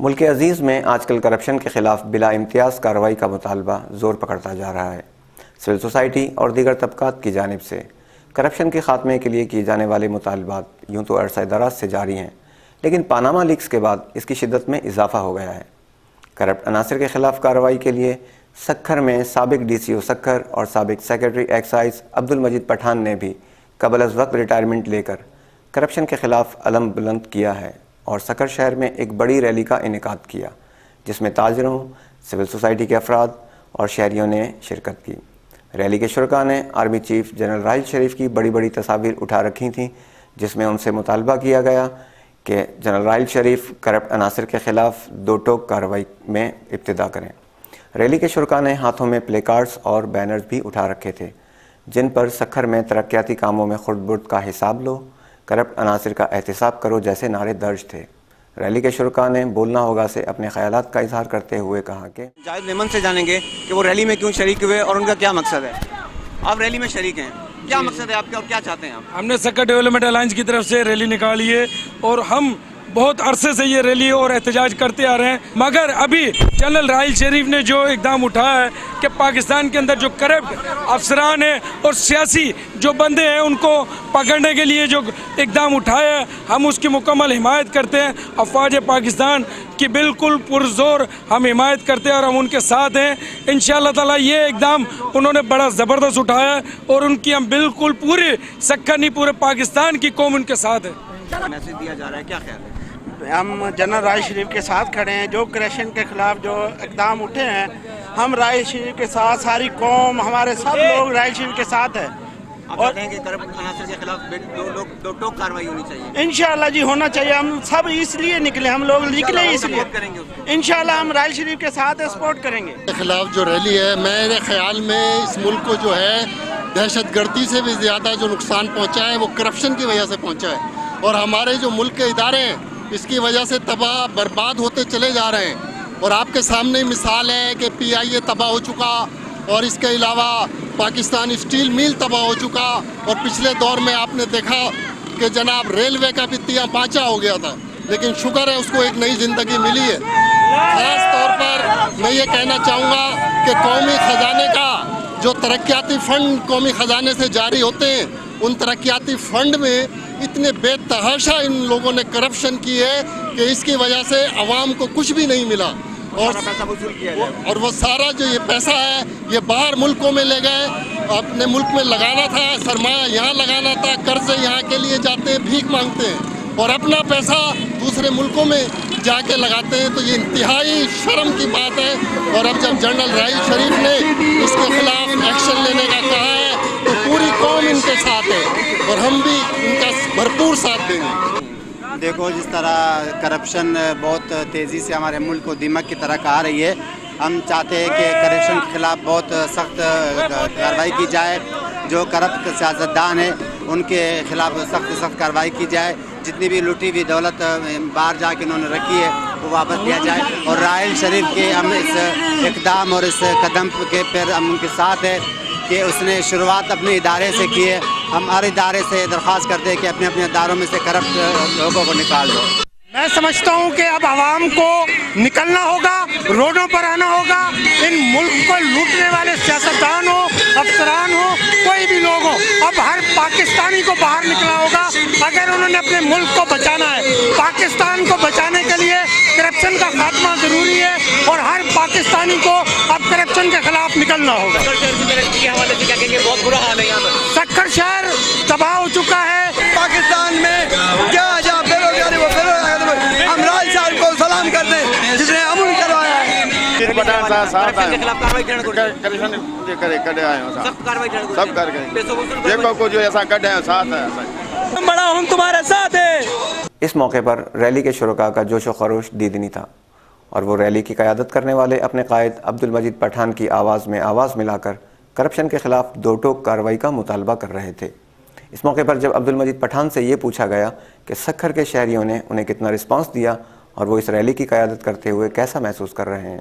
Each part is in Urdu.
ملک عزیز میں آج کل کرپشن کے خلاف بلا امتیاز کارروائی کا مطالبہ زور پکڑتا جا رہا ہے۔ سول سوسائٹی اور دیگر طبقات کی جانب سے کرپشن کے خاتمے کے لیے کیے جانے والے مطالبات یوں تو عرصہ دراز سے جاری ہیں، لیکن پاناما لیکس کے بعد اس کی شدت میں اضافہ ہو گیا ہے۔ کرپٹ عناصر کے خلاف کارروائی کے لیے سکھر میں سابق ڈی سی او سکھر اور سابق سیکرٹری ایکسائز عبدالمجید پٹھان نے بھی قبل از وقت ریٹائرمنٹ لے کر کرپشن کے خلاف علم بلند کیا ہے اور سکھر شہر میں ایک بڑی ریلی کا انعقاد کیا، جس میں تاجروں، سول سوسائٹی کے افراد اور شہریوں نے شرکت کی۔ ریلی کے شرکاء نے army chief general Raheel Sharif کی بڑی بڑی تصاویر اٹھا رکھی تھیں، جس میں ان سے مطالبہ کیا گیا کہ جنرل راحیل شریف کرپٹ عناصر کے خلاف دو ٹوک کارروائی میں ابتدا کریں۔ ریلی کے شرکاء نے ہاتھوں میں پلے کارڈز اور بینرز بھی اٹھا رکھے تھے، جن پر سکھر میں ترقیاتی کاموں میں خرد برد کا حساب لو، کرپٹ عناصر کا احتساب کرو جیسے نعرے درج تھے۔ ریلی کے شرکاء نے بولنا ہوگا سے اپنے خیالات کا اظہار کرتے ہوئے کہا کہ جاوید میمن سے جانیں گے کہ وہ ریلی میں کیوں شریک ہوئے اور ان کا کیا مقصد ہے۔ آپ ریلی میں شریک ہیں، کیا مقصد ہے آپ کا اور کیا چاہتے ہیں آپ؟ ہم نے سکھر ڈیولپمنٹ الائنس کی طرف سے ریلی نکالی ہے اور ہم بہت عرصے سے یہ ریلی اور احتجاج کرتے آ رہے ہیں، مگر ابھی جنرل راحیل شریف نے جو اقدام اٹھایا ہے کہ پاکستان کے اندر جو کرپٹ افسران ہیں اور سیاسی جو بندے ہیں ان کو پکڑنے کے لیے جو اقدام اٹھایا ہے، ہم اس کی مکمل حمایت کرتے ہیں۔ افواج پاکستان کی بالکل پرزور ہم حمایت کرتے ہیں اور ہم ان کے ساتھ ہیں۔ انشاءاللہ تعالی یہ اقدام انہوں نے بڑا زبردست اٹھایا ہے اور ان کی ہم بالکل پورے سکھر نہیں پورے پاکستان کی قوم ان کے ساتھ ہے۔ میسج دیا جا رہا ہے، کیا خیال ہے؟ ہم جنرل راحیل شریف کے ساتھ کھڑے ہیں، جو کرپشن کے خلاف جو اقدام اٹھے ہیں، ہم راحیل شریف کے ساتھ، ساری قوم، ہمارے سب لوگ راحیل شریف کے ساتھ ہیں۔ آپ کہتے ہیں کہ کرپٹ عناصر کے خلاف دو ٹوک کارروائی ہونی چاہیے۔ انشاءاللہ جی ہونا چاہیے، ہم سب اس لیے نکلے، ہم لوگ نکلے اس لیے، انشاءاللہ ہم راحیل شریف کے ساتھ سپورٹ کریں گے۔ کے خلاف جو ریلی ہے، میرے خیال میں اس ملک کو جو ہے دہشت گردی سے بھی زیادہ جو نقصان پہنچا ہے وہ کرپشن کی وجہ سے پہنچا ہے، اور ہمارے جو ملک کے ادارے ہیں اس کی وجہ سے تباہ برباد ہوتے چلے جا رہے ہیں۔ اور آپ کے سامنے مثال ہے کہ پی آئی اے تباہ ہو چکا، اور اس کے علاوہ پاکستان اسٹیل میل تباہ ہو چکا، اور پچھلے دور میں آپ نے دیکھا کہ جناب ریلوے کا بھی تیا پانچا ہو گیا تھا، لیکن شکر ہے اس کو ایک نئی زندگی ملی ہے۔ خاص طور پر میں یہ کہنا چاہوں گا کہ قومی خزانے کا جو ترقیاتی فنڈ قومی خزانے سے جاری ہوتے ہیں، ان ترقیاتی فنڈ میں اتنے بے تحاشا ان لوگوں نے کرپشن کی ہے کہ اس کی وجہ سے عوام کو کچھ بھی نہیں ملا، اور وہ سارا جو یہ پیسہ ہے یہ باہر ملکوں میں لے گئے، اپنے ملک میں لگانا تھا، سرمایہ یہاں لگانا تھا، قرضے یہاں کے لیے جاتے ہیں، بھیک مانگتے ہیں، اور اپنا پیسہ دوسرے ملکوں میں جا کے لگاتے ہیں۔ تو یہ انتہائی شرم کی بات ہے، اور اب جب جنرل راحیل شریف نے اس کے خلاف ایکشن لینے کا کہا ہے تو پوری قوم ان کے ساتھ ہے، اور ہم بھی ان کا بھرپور ساتھ دیں گے۔ دیکھو جس طرح کرپشن بہت تیزی سے ہمارے ملک کو دیمک کی طرح کھا رہی ہے، ہم چاہتے ہیں کہ کرپشن کے خلاف بہت سخت کارروائی کی جائے، جو کرپٹ سیاستدان ہیں ان کے خلاف سخت کارروائی کی جائے، جتنی بھی لوٹی ہوئی دولت باہر جا کے انہوں نے رکھی ہے وہ واپس لیا جائے، اور راحیل شریف کے ہم اس اقدام اور اس قدم کے پھر ہم ان کے ساتھ ہیں کہ اس نے شروعات اپنے ادارے سے کی ہے۔ ہم ہر ادارے سے درخواست کرتے ہیں کہ اپنے اپنے اداروں میں سے کرپٹ لوگوں کو نکال دو۔ میں سمجھتا ہوں کہ اب عوام کو نکلنا ہوگا، روڈوں پر آنا ہوگا، ان ملک کو لوٹنے والے سیاستدان ہو، افسران ہو، کوئی بھی لوگ ہو، اب ہر پاکستانی کو باہر نکلنا ہوگا اگر انہوں نے اپنے ملک کو بچانا ہے۔ پاکستان کو بچانے کے لیے کرپشن کا خاتمہ ضروری ہے، اور ہر پاکستانی کو اب کرپشن کے خلاف نکلنا ہوگا۔ بہت برا حال ہے یہاں پر، سکھر شہر تباہ ہو چکا ہے۔ پاکستان میں کیا جہاں بےروزگاری وہ بےروزگاری، ہم راحیل صاحب کو سلام کرتے ہیں جس نے امن کروایا ہے۔ بڑا ہم تمہارے ساتھ ہیں۔ اس موقع پر ریلی کے شرکاء کا جوش و خروش دیدنی تھا، اور وہ ریلی کی قیادت کرنے والے اپنے قائد عبدالمجید پٹھان کی آواز میں آواز ملا کر کرپشن کے خلاف دو ٹوک کارروائی کا مطالبہ کر رہے تھے۔ اس موقع پر جب عبدالمجید پٹھان سے یہ پوچھا گیا کہ سکھر کے شہریوں نے انہیں کتنا رسپانس دیا اور وہ اس ریلی کی قیادت کرتے ہوئے کیسا محسوس کر رہے ہیں،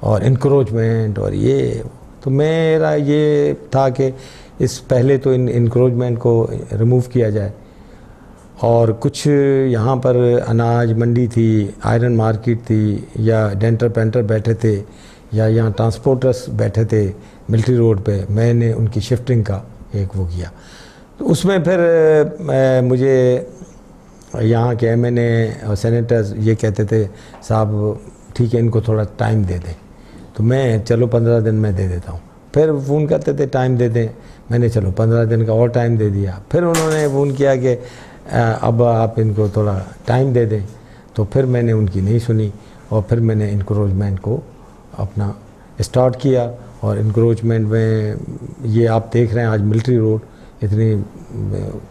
اور انکروچمنٹ اور یہ. تو میرا یہ تھا کہ اس پہلے تو انکروچمنٹ کو ریموو کیا جائے, اور کچھ یہاں پر اناج منڈی تھی, آئرن مارکیٹ تھی, یا ڈینٹر پینٹر بیٹھے تھے, یا یہاں ٹرانسپورٹرس بیٹھے تھے ملٹری روڈ پہ, میں نے ان کی شفٹنگ کا ایک وہ کیا. تو اس میں پھر مجھے یہاں کے ایم این اے اور سینیٹرز یہ کہتے تھے صاحب ٹھیک ہے ان کو تھوڑا ٹائم دے دیں. تو میں چلو 15 دن میں دے دیتا ہوں. پھر فون کرتے تھے ٹائم دے دیں, میں نے چلو 15 دن کا اور ٹائم دے دیا. پھر انہوں نے فون کیا کہ اب آپ ان کو تھوڑا ٹائم دے دیں. تو پھر میں نے ان کی نہیں سنی, اور پھر میں نے انکروچمنٹ کو اپنا اسٹارٹ کیا. اور انکروچمنٹ میں یہ آپ دیکھ رہے ہیں آج ملٹری روڈ اتنی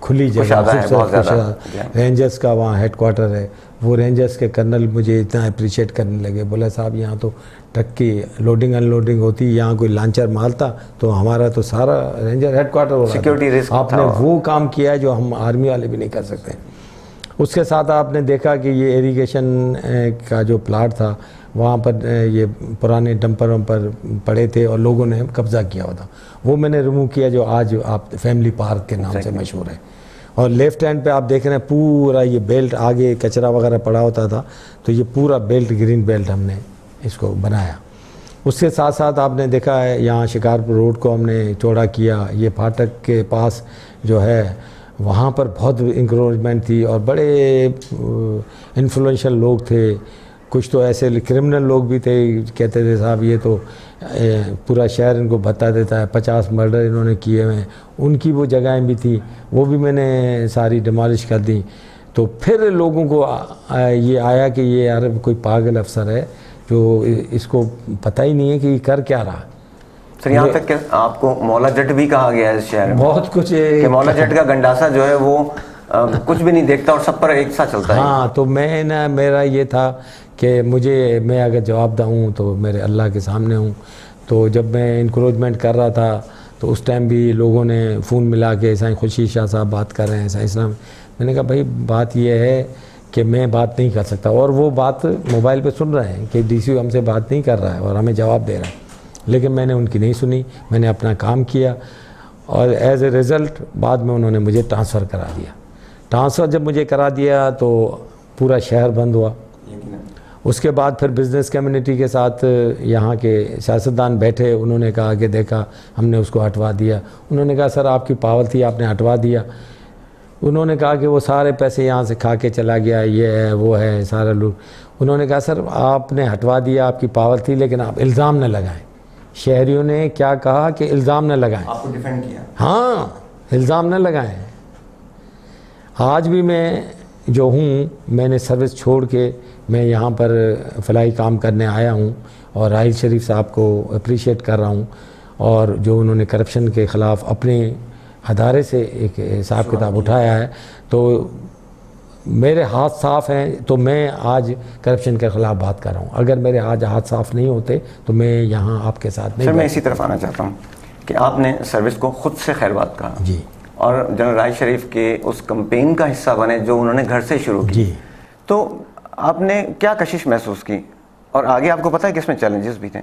کھلی جگہ ہے, رینجرز کا وہاں ہیڈ کوارٹر ہے. وہ رینجرز کے کرنل مجھے اتنا اپریشیٹ کرنے لگے, بولا صاحب یہاں تو ٹرک کی لوڈنگ ان لوڈنگ ہوتی, یہاں کوئی لانچر مالتا تو ہمارا تو سارا رینجر ہیڈ کوارٹر ہو رہا تھا. آپ نے وہ کام کیا جو ہم آرمی والے بھی نہیں کر سکتے. اس کے ساتھ آپ نے دیکھا کہ یہ ایریگیشن کا جو پلاٹ تھا وہاں پر یہ پرانے ڈمپر ومپر پڑے تھے اور لوگوں نے قبضہ کیا ہوا تھا, وہ میں نے ریموو کیا جو آج آپ فیملی پارک کے نام سے مشہور ہے. اور لیفٹ ہینڈ پہ آپ دیکھ رہے ہیں پورا یہ بیلٹ, آگے کچرا وغیرہ پڑا ہوتا تھا تو یہ پورا بیلٹ گرین بیلٹ ہم نے اس کو بنایا. اس کے ساتھ ساتھ آپ نے دیکھا ہے یہاں شکارپور روڈ کو ہم نے چوڑا کیا. یہ پھاٹک کے پاس جو ہے وہاں پر بہت انکروچمنٹ تھی اور بڑے انفلوئنشل لوگ تھے. کچھ تو ایسے کرمنل لوگ بھی تھے, کہتے تھے صاحب یہ تو پورا شہر ان کو بھتا دیتا ہے, 50 مرڈر انہوں نے کیے ہوئے ہیں. ان کی وہ جگہیں بھی تھیں, وہ بھی میں نے ساری ڈیمالش کر دیں. تو پھر لوگوں کو یہ آیا کہ یہ یار کوئی پاگل افسر ہے جو اس کو پتہ ہی نہیں ہے کہ یہ کر کیا رہا. سر یہاں تک کہ آپ کو مولا جٹ بھی کہا گیا ہے اس شہر میں, بہت کچھ کہ مولا جٹ کا گنڈاسا جو ہے وہ کچھ بھی نہیں دیکھتا اور سب پر ایک ساتھ چلتا ہے. ہاں تو میرا یہ تھا کہ میں اگر جواب دہ ہوں تو میرے اللہ کے سامنے ہوں. تو جب میں انکروچمنٹ کر رہا تھا تو اس ٹائم بھی لوگوں نے فون ملا کے سائیں خورشید شاہ صاحب بات کر رہے ہیں سائیں اسلام. میں نے کہا بھائی بات یہ ہے کہ میں بات نہیں کر سکتا, اور وہ بات موبائل پہ سن رہے ہیں کہ ڈی سی ہم سے بات نہیں کر رہا ہے اور ہمیں جواب دے رہا ہے. لیکن میں نے ان کی نہیں سنی, میں نے اپنا کام کیا, اور ایز اے رزلٹ بعد میں انہوں نے مجھے ٹرانسفر کرا دیا. ٹرانسفر جب مجھے کرا دیا تو پورا شہر بند ہوا. اس کے بعد پھر بزنس کمیونٹی کے ساتھ یہاں کے سیاستدان بیٹھے, انہوں نے کہا کہ دیکھا ہم نے اس کو ہٹوا دیا. انہوں نے کہا سر آپ کی پاور تھی آپ نے ہٹوا دیا. انہوں نے کہا کہ وہ سارے پیسے یہاں سے کھا کے چلا گیا, یہ ہے وہ ہے سارا لوٹ. انہوں نے کہا سر آپ نے ہٹوا دیا, آپ کی پاور تھی, لیکن آپ الزام نہ لگائیں. شہریوں نے کیا کہا کہ الزام نہ لگائیں, آپ کو ڈیفینڈ کیا. ہاں الزام نہ لگائیں. آج بھی میں جو ہوں, میں نے سروس چھوڑ کے میں یہاں پر فلاحی کام کرنے آیا ہوں, اور راحیل شریف صاحب کو اپریشیٹ کر رہا ہوں, اور جو انہوں نے کرپشن کے خلاف اپنے ادارے سے ایک حساب کتاب اٹھایا ہے. تو میرے ہاتھ صاف ہیں تو میں آج کرپشن کے خلاف بات کر رہا ہوں. اگر میرے آج ہاتھ صاف نہیں ہوتے تو میں یہاں آپ کے ساتھ نہیں. سر میں اسی طرف آنا چاہتا ہوں کہ آپ نے سروس کو خود سے خیر بات کہا, جی, اور جنرل راحیل شریف کے اس کمپین کا حصہ بنے جو انہوں نے گھر سے شروع کی. جی, تو آپ نے کیا کشش محسوس کی, اور آگے آپ کو پتہ ہے کہ اس میں چیلنجز بھی تھے؟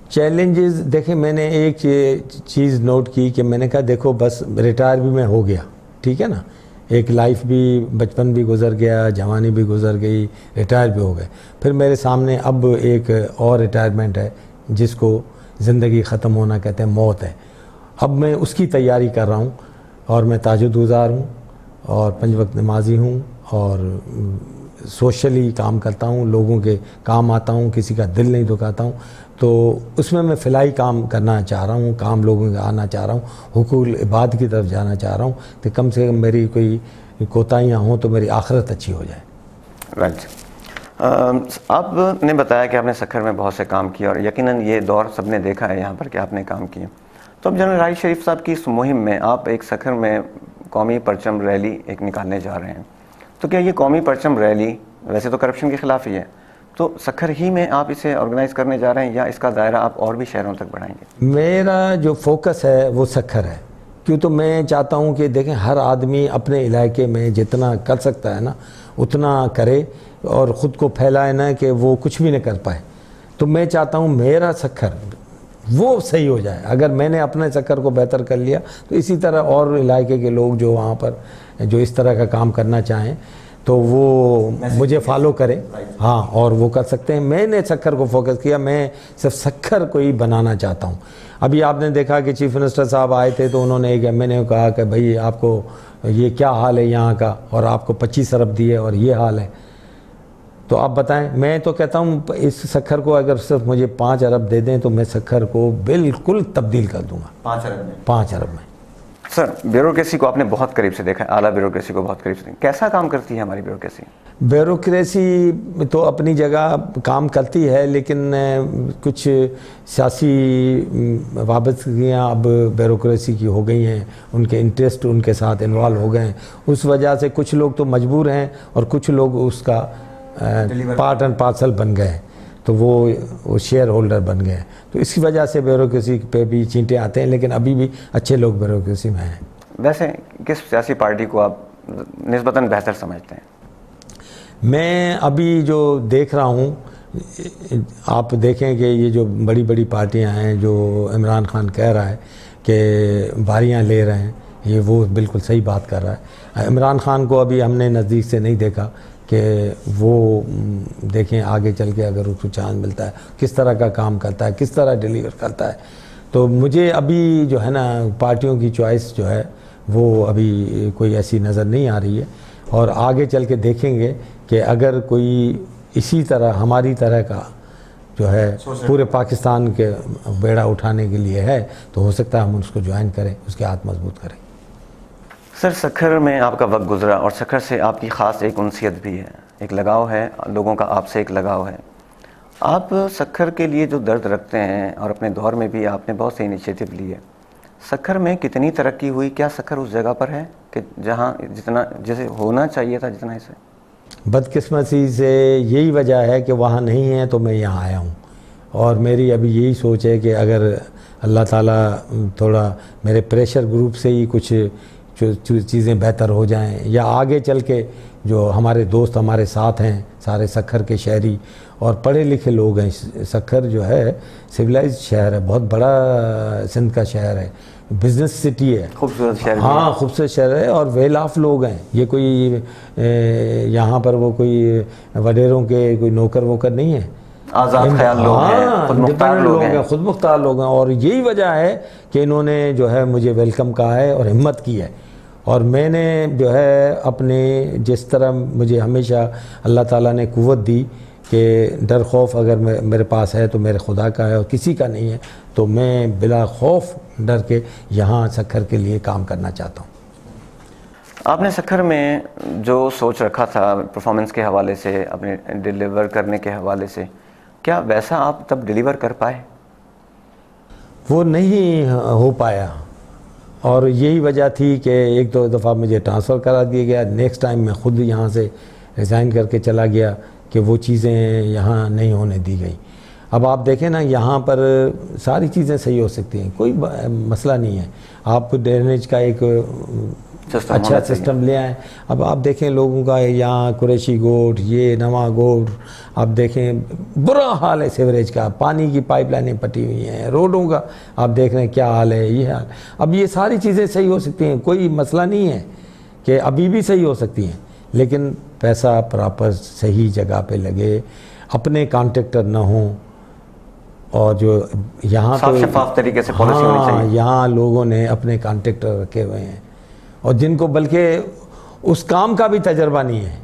چیلنجز دیکھیں, میں نے ایک چیز نوٹ کی کہ میں نے کہا دیکھو بس ریٹائر بھی میں ہو گیا, ٹھیک ہے نا, ایک لائف بھی, بچپن بھی گزر گیا, جوانی بھی گزر گئی, ریٹائر بھی ہو گئے. پھر میرے سامنے اب ایک اور ریٹائرمنٹ ہے جس کو زندگی ختم ہونا کہتے ہیں, موت ہے. اب میں اس کی تیاری کر رہا ہوں, اور میں تہجد گزار ہوں اور 5 وقت نمازی ہوں, اور سوشلی کام کرتا ہوں, لوگوں کے کام آتا ہوں, کسی کا دل نہیں دکھاتا ہوں. تو اس میں فلاحی کام کرنا چاہ رہا ہوں, کام لوگوں کا آنا چاہ رہا ہوں, حقوق عباد کی طرف جانا چاہ رہا ہوں, کہ کم سے کم میری کوئی کوتاہیاں ہوں تو میری آخرت اچھی ہو جائے. رائٹ. آپ نے بتایا کہ آپ نے سکھر میں بہت سے کام کیا, اور یقیناً یہ دور سب نے دیکھا ہے یہاں پر کہ آپ نے کام کیے. تو اب جنرل راحیل شریف صاحب کی اس مہم میں آپ ایک سکھر میں قومی پرچم ریلی ایک نکالنے جا رہے ہیں. تو کیا یہ قومی پرچم ریلی ویسے تو کرپشن کے خلاف ہی ہے, تو سکھر ہی میں آپ اسے آرگنائز کرنے جا رہے ہیں, یا اس کا دائرہ آپ اور بھی شہروں تک بڑھائیں گے؟ میرا جو فوکس ہے وہ سکھر ہے, کیوں تو میں چاہتا ہوں کہ دیکھیں ہر آدمی اپنے علاقے میں جتنا کر سکتا ہے نا اتنا کرے, اور خود کو پھیلائے نہ کہ وہ کچھ بھی نہ کر پائے. تو میں چاہتا ہوں میرا سکھر وہ صحیح ہو جائے. اگر میں نے اپنے سکھر کو بہتر کر لیا تو اسی طرح اور علاقے کے لوگ جو وہاں پر جو اس طرح کا کام کرنا چاہیں تو وہ مجھے فالو کریں. ہاں اور وہ کر سکتے ہیں. میں نے سکھر کو فوکس کیا, میں صرف سکھر کو ہی بنانا چاہتا ہوں. ابھی آپ نے دیکھا کہ چیف منسٹر صاحب آئے تھے تو انہوں نے ایک ایم این اے کو کہا کہ بھائی آپ کو یہ کیا حال ہے یہاں کا, اور آپ کو 25 ارب دیے اور یہ حال ہے. تو آپ بتائیں. میں تو کہتا ہوں اس سکھر کو اگر صرف مجھے 5 ارب دے دیں تو میں سکھر کو بالکل تبدیل کر دوں گا. 5 ارب میں. سر, بیوروکریسی کو آپ نے بہت قریب سے دیکھا ہے, اعلیٰ بیوروکریسی کو بہت قریب سے دیکھا. کیسا کام کرتی ہے ہماری بیوروکریسی؟ بیوروکریسی تو اپنی جگہ کام کرتی ہے, لیکن کچھ سیاسی وابستگیاں اب بیوروکریسی کی ہو گئی ہیں, ان کے انٹرسٹ ان کے ساتھ انوالو ہو گئے ہیں. اس وجہ سے کچھ لوگ تو مجبور ہیں اور کچھ لوگ اس کا پارٹ اینڈ پارسل بن گئے, تو وہ شیئر ہولڈر بن گئے. تو اس کی وجہ سے بیوروکریسی پہ بھی چینٹے آتے ہیں, لیکن ابھی بھی اچھے لوگ بیوروکریسی میں ہیں. ویسے کس سیاسی پارٹی کو آپ نسبتاً بہتر سمجھتے ہیں؟ میں ابھی جو دیکھ رہا ہوں, آپ دیکھیں کہ یہ جو بڑی بڑی پارٹیاں ہیں جو عمران خان کہہ رہا ہے کہ باریاں لے رہے ہیں, یہ وہ بالکل صحیح بات کر رہا ہے. عمران خان کو ابھی ہم نے نزدیک سے نہیں دیکھا کہ وہ دیکھیں آگے چل کے اگر اس کو چانس ملتا ہے کس طرح کا کام کرتا ہے, کس طرح ڈیلیور کرتا ہے. تو مجھے ابھی جو ہے نا پارٹیوں کی چوائس جو ہے وہ ابھی کوئی ایسی نظر نہیں آ رہی ہے, اور آگے چل کے دیکھیں گے کہ اگر کوئی اسی طرح ہماری طرح کا جو ہے پورے پاکستان کے بیڑا اٹھانے کے لیے ہے تو ہو سکتا ہے ہم اس کو جوائن کریں, اس کے ہاتھ مضبوط کریں. سر, سکھر میں آپ کا وقت گزرا اور سکھر سے آپ کی خاص ایک انسیت بھی ہے, ایک لگاؤ ہے, لوگوں کا آپ سے ایک لگاؤ ہے. آپ سکھر کے لیے جو درد رکھتے ہیں اور اپنے دور میں بھی آپ نے بہت سے انیشیٹو لی ہے. سکھر میں کتنی ترقی ہوئی؟ کیا سکھر اس جگہ پر ہے کہ جہاں جتنا جیسے ہونا چاہیے تھا جتنا اسے؟ بدقسمتی سے یہی وجہ ہے کہ وہاں نہیں ہے تو میں یہاں آیا ہوں, اور میری ابھی یہی سوچ ہے کہ اگر اللہ تعالیٰ تھوڑا میرے پریشر گروپ سے ہی کچھ چیزیں بہتر ہو جائیں, یا آگے چل کے جو ہمارے دوست ہمارے ساتھ ہیں سارے سکھر کے شہری اور پڑھے لکھے لوگ ہیں. سکھر جو ہے سویلائزڈ شہر ہے, بہت بڑا سندھ کا شہر ہے, بزنس سٹی ہے, خوبصورت شہر. ہاں خوبصورت شہر ہے, اور ویل آف لوگ ہیں. یہ کوئی یہاں پر وہ کوئی وڈیروں کے کوئی نوکر ووکر نہیں ہے, آزاد خیال لوگ ہیں, خود مختار لوگ ہیں, خود مختار لوگ ہیں. اور یہی وجہ ہے کہ انہوں نے جو ہے مجھے ویلکم کہا ہے اور ہمت کی ہے. اور میں نے جو ہے اپنے جس طرح مجھے ہمیشہ اللہ تعالیٰ نے قوت دی کہ ڈر خوف اگر میرے پاس ہے تو میرے خدا کا ہے اور کسی کا نہیں ہے, تو میں بلا خوف ڈر کے یہاں سکھر کے لیے کام کرنا چاہتا ہوں. آپ نے سکھر میں جو سوچ رکھا تھا پرفارمنس کے حوالے سے, اپنے ڈیلیور کرنے کے حوالے سے, کیا ویسا آپ تب ڈیلیور کر پائے؟ وہ نہیں ہو پایا, اور یہی وجہ تھی کہ ایک دو دفعہ مجھے ٹرانسفر کرا دیا گیا. نیکسٹ ٹائم میں خود یہاں سے ریزائن کر کے چلا گیا کہ وہ چیزیں یہاں نہیں ہونے دی گئی. اب آپ دیکھیں نا یہاں پر ساری چیزیں صحیح ہو سکتی ہیں, کوئی مسئلہ نہیں ہے. آپ ڈرینیج کا ایک اچھا سسٹم لے آئیں. اب آپ دیکھیں لوگوں کا یہاں قریشی گوٹ, یہ نواں گوٹ, آپ دیکھیں برا حال ہے سیوریج کا, پانی کی پائپ لائنیں پٹی ہوئی ہیں, روڈوں کا آپ دیکھ رہے ہیں کیا حال ہے, یہ حال. اب یہ ساری چیزیں صحیح ہو سکتی ہیں, کوئی مسئلہ نہیں ہے کہ ابھی بھی صحیح ہو سکتی ہیں, لیکن پیسہ پراپر صحیح جگہ پہ لگے, اپنے کانٹریکٹر نہ ہوں, اور جو یہاں صاف شفاف طریقے سے پالیسی ہونی چاہیے. یہاں لوگوں نے اپنے کانٹریکٹر رکھے ہوئے ہیں اور جن کو بلکہ اس کام کا بھی تجربہ نہیں ہے.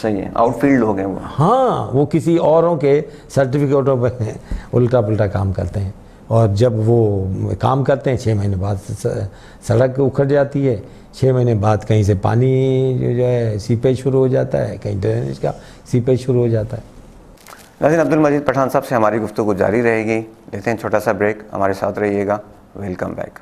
صحیح ہے, آؤٹ فیلڈ ہو گئے وہ. ہاں, وہ کسی اوروں کے سرٹیفکیٹوں پہ الٹا پلٹا کام کرتے ہیں, اور جب وہ کام کرتے ہیں 6 مہینے بعد سڑک اکھڑ جاتی ہے, 6 مہینے بعد کہیں سے پانی جو ہے سیپیج شروع ہو جاتا ہے, کہیں ڈرینیج کا سیپیج شروع ہو جاتا ہے. ناظرین, عبدالمجید پٹھان صاحب سے ہماری گفتگو جاری رہے گی. لیتے ہیں چھوٹا سا بریک, ہمارے ساتھ رہیے گا. Welcome back.